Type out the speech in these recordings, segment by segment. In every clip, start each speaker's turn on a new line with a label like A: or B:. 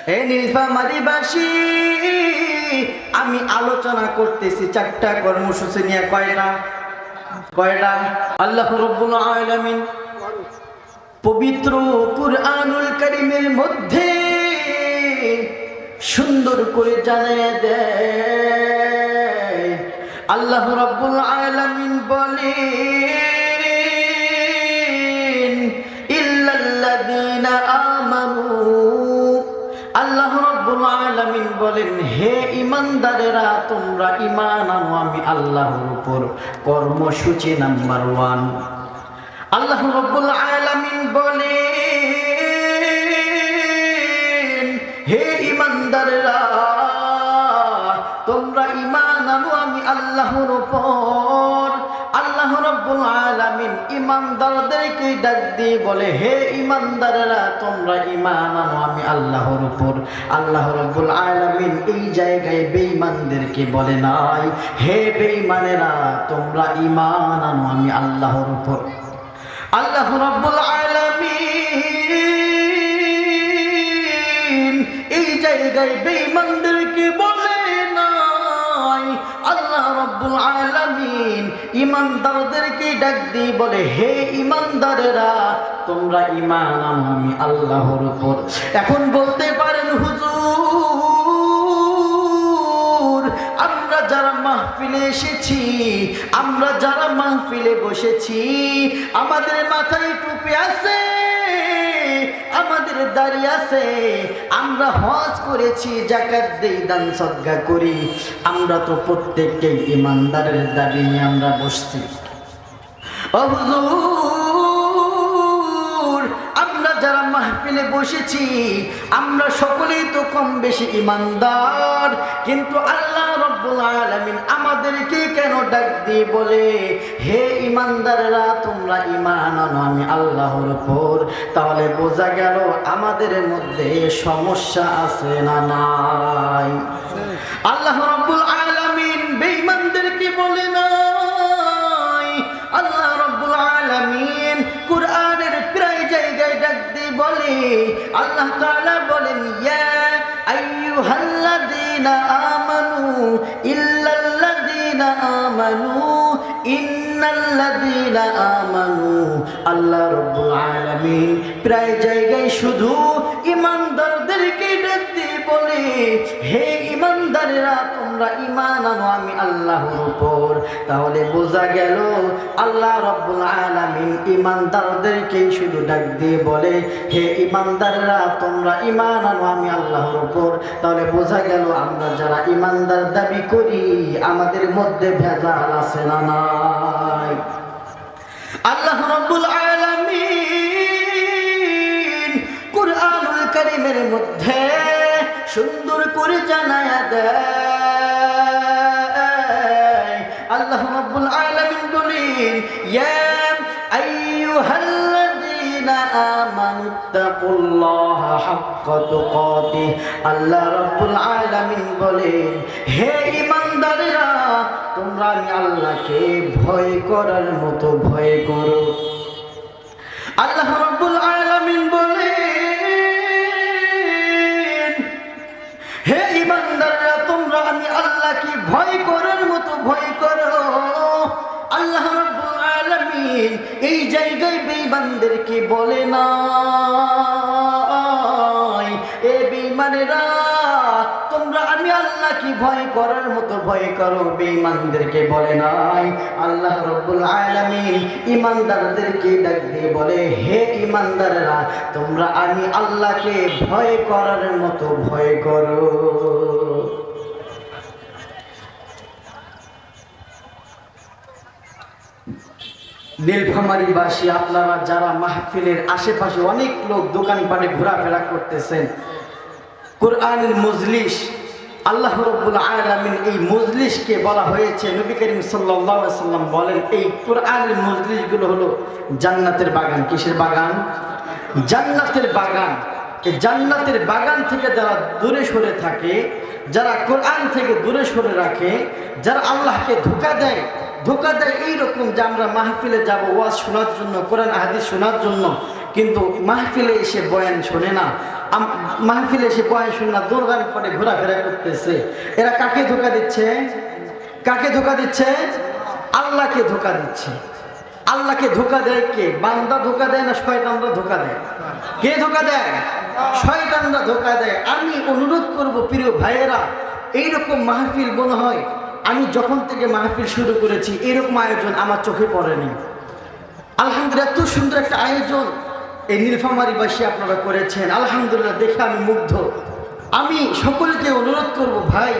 A: এ নীলফামারীবাসী, আমি আলোচনা করতেছি চারটা কর্মসূচি নিয়ে। কয়টা? আল্লাহ রাব্বুল আলামিন পবিত্র কুরআনুল কারীমের মধ্যে সুন্দর করে জানিয়ে দেয়। আল্লাহ রাব্বুল আলামিন বলেন, ইল্লাল্লাযীনা আমানু, আল্লাহ রাব্বুল আলামিন বলেন, হে ঈমানদারেরা, তোমরা ঈমান আনো আমি আল্লাহর উপর। কর্মসূচি নাম্বার 1। আল্লাহ রাব্বুল আলামিন বলেন, হে ঈমানদারেরা, তোমরা ঈমান আনো আমি আল্লাহর উপর। আল্লাহ রাব্বুল আলামিন ঈমানদারদেরকে ডাক দিয়ে বলে, হে ঈমানদারেরা, তোমরা ঈমান আনো আমি আল্লাহর উপর। আল্লাহ রাব্বুল আলামিন এই জায়গায় বেঈমানদেরকে বলে নাই, হে বেঈমানেরা, তোমরা ঈমান আনো আমি আল্লাহর উপর। আল্লাহ রাব্বুল আলামিন এই জায়গায় বেঈমানদেরকে বলে নাই। আল্লাহ রাব্বুল আলামিন ঈমানদারদেরকে ডাক দিয়ে বলে, হে ঈমানদারেরা, তোমরা ঈমান আনো আমি আল্লাহর উপর। এখন বলতে পারেন, হুজুর, আমরা যারা মাহফিলে এসেছি, আমরা যারা মাহফিলে বসেছি, আমাদের মাথায় টুপি আছে, আমাদের দাড়ি আছে, আমরা হজ করেছি, যাকাত দেই, দান সদকা করি, আমরা তো প্রত্যেককেই ঈমানদারের দাবি নিয়ে আমরা বসছি। ও হুজুর, আমরা যারা মাহফিলে বসেছি, আমরা সকলেই তো কম বেশি ঈমানদার, কিন্তু আল্লাহ রাব্বুল আলামিন আমাদেরকে কেন ডাক দিয়ে বলে, হে ঈমানদাররা, তোমরা ঈমান আনো আমি আল্লাহর উপর? তাহলে বোঝা গেল আমাদের মধ্যে সমস্যা আছে না নাই? আল্লাহ রাব্বুল আলামিন বেঈমানদেরকে বলে নাই। আল্লাহ রাব্বুল আলামিন কুরআনের প্রায় জায়গায় ডাক দিয়ে বলে, আল্লাহ তাআলা বলেন, ইয়া আইয়ুহাল্লাযীনা আমানু ইল্লাল্লাযীনা আমানু ইন্নাল্লাযীনা আমানু। আল্লাহ রাব্বুল আলামিন প্রায় জায়গায় শুধু ঈমানদারদেরকে ডাক দিয়ে বলে, হে ঈমানদারেরা, তোমরা ঈমান আনো আমি আল্লাহর উপর। তাহলে বোঝা গেল আল্লাহ রাব্বুল আলামিন ঈমানদারদেরকে শুধু ডাক দিয়ে বলে, হে ঈমানদারেরা, তোমরা ঈমান আনো আমি আল্লাহর উপর। তাহলে বোঝা গেল আমরা যারা ঈমানদার দাবি করি, আমাদের মধ্যে ভেজাল আছে না নাই? আল্লাহ রাব্বুল আলামিন কুরআনুল কারীমের মধ্যে সুন্দর করে জানায়া দেয়। আল্লাহ রাব্বুল আলামিন বলেন, ইয়া আইয়ুহাল্লাযীনা আমানুত্তাকুল্লাহা হাক্কা তুকাতিহ। আল্লাহ রাব্বুল আলামিন বলেন, হে ঈমানদারেরা, তোমরা আমি আল্লাহকে ভয় করার মতো ভয় করো। আল্লাহ রাব্বুল আলামিন বলেন, হে ঈমানদাররা, তোমরা আমি আল্লাহকে ভয় করার মতো ভয় করো। আল্লাহ রাব্বুল আলামিন এই জায়গায় বেঈমানদেরকে বলে নাই, এ বেঈমানেরা, তোমরা আমি আল্লাহকে ভয় করার মতো ভয় করো। বেঈমানদেরকে বলে নাই। আল্লাহ রাব্বুল আলামিন ঈমানদারদেরকে ডাক দিয়ে বলে, হে ঈমানদারেরা, তোমরা আমি আল্লাহকে ভয় করার মতো ভয় করো। নীলফামারীবাসী, আপনারা যারা মাহফিলের আশেপাশে অনেক লোক দোকানপাটে ঘোরাফেরা করতেছেন, কুরআনের মজলিস, আল্লাহ রাব্বুল আলামিন এই মজলিসকে বলা হয়েছে, নবী করিম সাল্লাল্লাহু আলাইহি ওয়াসাল্লাম বলেন, এই কুরআনের মজলিসগুলো হলো জান্নাতের বাগান। কিসের বাগান? জান্নাতের বাগান। এই জান্নাতের বাগান থেকে যারা দূরে সরে থাকে, যারা কোরআন থেকে দূরে সরে রাখে, যারা আল্লাহকে ধোঁকা দেয় এইরকম যে আমরা মাহফিলে যাব ওয়াজ শোনার জন্য, কোরআন হাদিস শোনার জন্য, কিন্তু মাহফিলে এসে বয়ান শোনে না, মাহফিলে এসে বয়ান শোনে না, দোরগান করে ঘোরাফেরা করতেছে। এরা কাকে ধোকা দিচ্ছে? কাকে ধোকা দিচ্ছে? আল্লাহকে ধোকা দিচ্ছে। আল্লাহকে ধোকা দেয় কে? বান্দা ধোকা দেয় না শয়তানরা ধোকা দেয়? কে ধোকা দেয়? শয়তানরা ধোকা দেয়। আমি অনুরোধ করব প্রিয় ভাইয়েরা, এইরকম মাহফিল মনে হয় আমি যখন থেকে মাহফিল শুরু করেছি এরকম আয়োজন আমার চোখে পড়েনি। আলহামদুলিল্লাহ, এত সুন্দর একটা আয়োজন এই নীলফামারীবাসী আপনারা করেছেন, আলহামদুলিল্লাহ, দেখে আমি মুগ্ধ। আমি সকলকে অনুরোধ করব ভাই,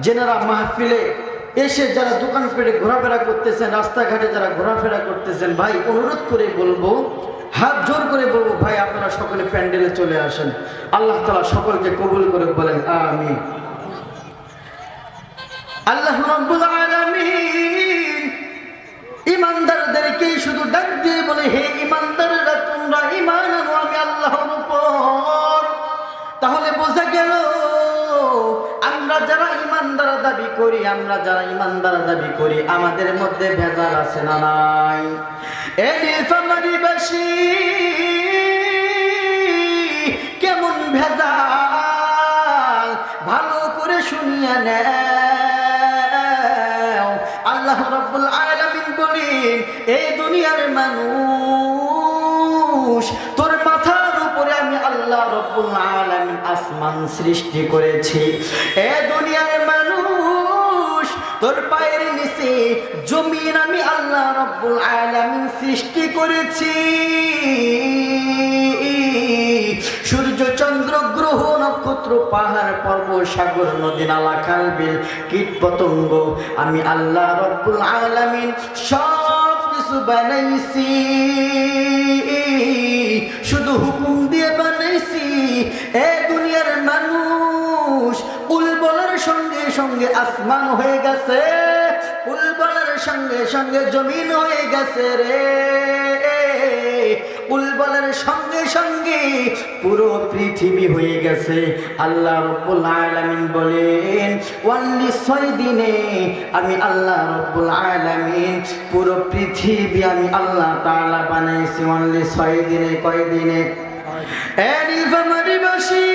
A: যেনারা মাহফিলে এসে যারা দোকান পেটে ঘোরাফেরা করতেছেন, রাস্তাঘাটে যারা ঘোরাফেরা করতেছেন, ভাই অনুরোধ করে বলবো, হাত জোর করে বলবো, ভাই আপনারা সকলে প্যান্ডেলে চলে আসেন। আল্লাহ তাআলা সকলকে কবুল করে বলেন আমিন। আল্লাহ রাব্বুল আলামিন ইমানদারদেরকে শুধু ডাক দিয়ে বলে, হে ইমানদাররা, তোমরা ঈমান আনো আমি আল্লাহর উপর। তাহলে বোঝা গেল আমরা যারা ইমানদার দাবি করি, আমরা যারা ইমানদার দাবি করি, আমাদের মধ্যে ভেজাল আছে না নাই? এই নীলফামারীবাসী কেমন ভেজাল ভালো করে শুনিয়া নেও। আল্লাহ রাব্বুল আলামিন বলেন, এই দুনিয়ার মানুষ, তোর মাথার উপরে আমি আল্লাহ রাব্বুল আলামিন আসমান সৃষ্টি করেছি। এই দুনিয়ার মানুষ, তোর পায়ের নিচে জমিন আমি আল্লাহ রাব্বুল আলামিন সৃষ্টি করেছি। সূর্য, চন্দ্র, গ্রহ, নক্ষত্র, পাহাড়, পর্বত, সাগর, নদী, নালা, খাল, বিল, কীট পতঙ্গ আমি আল্লাহ রাব্বুল আলামিন সব কিছু বানাইছি। শুধু হুকুম দিয়ে বানাইছি। এ দুনিয়ার মানুষ, উল বলার সঙ্গে সঙ্গে আসমান হয়ে গেছে, উল বলার সঙ্গে সঙ্গে জমিন হয়ে গেছে রে, উল বলার সঙ্গে সঙ্গে পুরো পৃথিবী হয়ে গেছে। আল্লাহ রাব্বুল আলামিন বলেন, ওয়ানলি 6 দিনে আমি আল্লাহ রাব্বুল আলামিন পুরো পৃথিবী আমি আল্লাহ তাআলা বানাইছি। ওয়ানলি 6 দিনে। কয় দিনে? নীলফামারীবাসী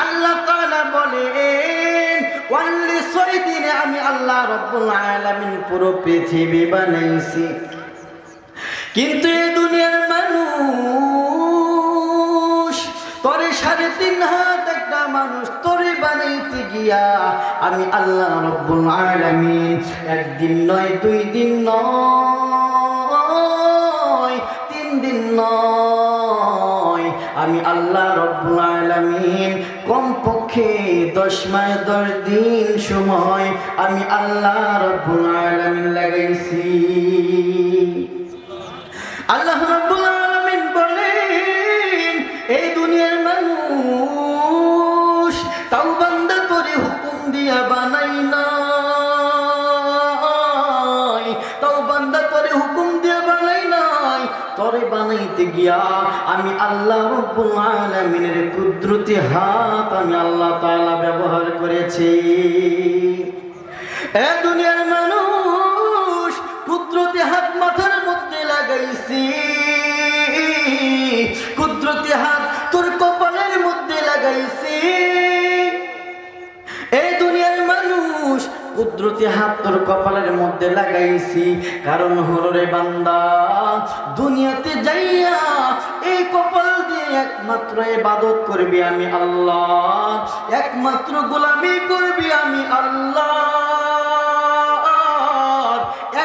A: আল্লাহ তাআলা বলেন, ওয়ানলি 6 দিনে আমি আল্লাহ রাব্বুল আলামিন পুরো পৃথিবী বানাইছি। কিন্তু এই দুনিয়ার মানুষ, তোরে 3.5 হাত একটা মানুষ তোরে বানাইতে গিয়া আমি আল্লাহ রাব্বুল আলামিন 1 দিন নয়, 2 দিন নয়, 3 দিন নয়, আমি আল্লাহ রাব্বুল আলামিন কমপক্ষে 10 মাস 10 দিন সময় আমি আল্লাহ রাব্বুল আলামিন লাগাইছি। আল্লাহ রাব্বুল আলামিন বলেন, এই দুনিয়ার মানুষ তাও বান্দা তোরে হুকুম দিয়া বানাই নাই, তাও বান্দা তোরে হুকুম দিয়া বানাই নাই, তোরে বানাইতে গিয়া আমি আল্লাহ রাব্বুল আলামিনের কুদরতি হাত আমি আল্লাহ তাআলা ব্যবহার করেছি। এ দুনিয়ার মানুষ, কুদরতি হাত মাথার মধ্যে লাগাইছি, কুদরতি হাত তোর কপালের মধ্যে লাগাইছি। এই দুনিয়ার মানুষ, কুদরতি হাত তোর কপালের মধ্যে লাগাইছি। কারণ হলো রে বান্দা, দুনিয়াতে যাইয়া এই কপাল দিয়ে একমাত্র ইবাদত করবি আমি আল্লাহ, একমাত্র গোলামি করবি আমি আল্লাহ,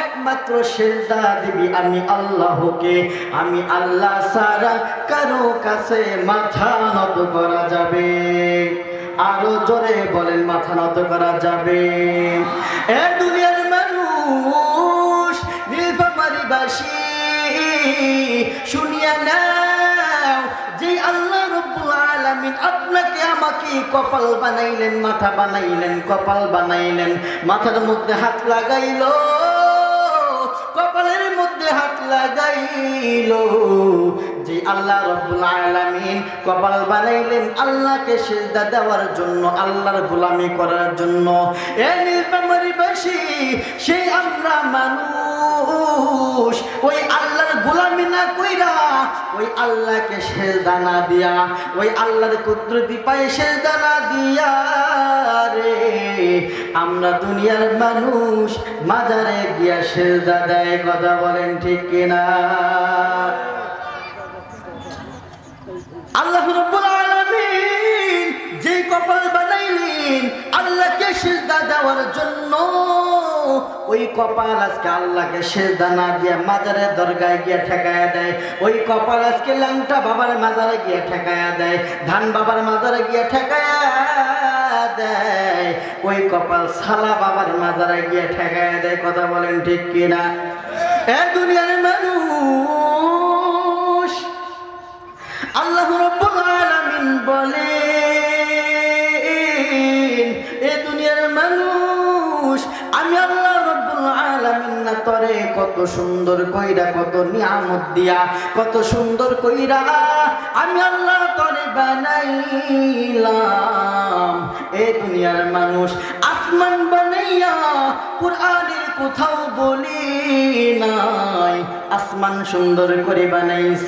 A: একমাত্র সিজদা দিবি আমি আল্লাহকে। আমি আল্লাহ ছাড়া কারো কাছে মাথা নত করা যাবে? আরো জোরে বলেন, মাথা নত করা যাবে? এ দুনিয়ার মানুষ, নীলফামারীবাসী শুনিয়া নাও, যে আল্লাহ রাব্বুল আলামিন আপনাকে আমাকে কপাল বানাইলেন, মাথা বানাইলেন, কপাল বানাইলেন, মাথার মধ্যে হাত লাগাইলো, কপালের মধ্যে হাত লাগাইলো, যে আল্লাহ রাব্বুল আলামিন কপাল বানাইলেন আল্লাহকে সিজদা দেওয়ার জন্য, আল্লাহর গোলামি করার জন্য। এই নীলফামারী বাসি সেই আমরা মানুষ ওই আল্লাহর গোলামি না কইরা ওই আল্লাহকে সেজদা না দিয়া ওই আল্লাহর কুদরতি পায়ে সেজদা না দিয়া রে আমরা দুনিয়ার মানুষ মাজারে গিয়া সেজদা দেয়। কথা বলেন ঠিক কিনা? আল্লাহ রাব্বুল আলামিন যে কপাল বানাইলেন আল্লাহকে সিজদা দেওয়ার জন্য, ওই কপাল আজকে আল্লাহকে সিজদা না দিয়ে মাজারে দরগায় গিয়ে ঠেকায়া দেয়। ওই কপাল আজকে ল্যাংটা বাবার মাজারে গিয়ে ঠেকায়া দেয়, ধান বাবার মাজারে গিয়ে ঠেকায়া দেয়, ওই কপাল সালা বাবার মাজারে গিয়ে ঠেকায়া দেয়। কথা বলেন ঠিক কিনা? এ দুনিয়ার মানুষ, আল্লাহ রাব্বুল আলামিন বলেন এ দুনিয়ার মানুষ আমি আল্লাহ রাব্বুল আলামিন না তরে কত সুন্দর কইরা কত নিয়ামত দিয়া কত সুন্দর কইরা আমি আল্লাহ তরে বানাইলাম। এ দুনিয়ার মানুষ আসমান বানাইয়া কুরআনের কোথাও বলি নাই আসমান সুন্দর করে বানাইছি।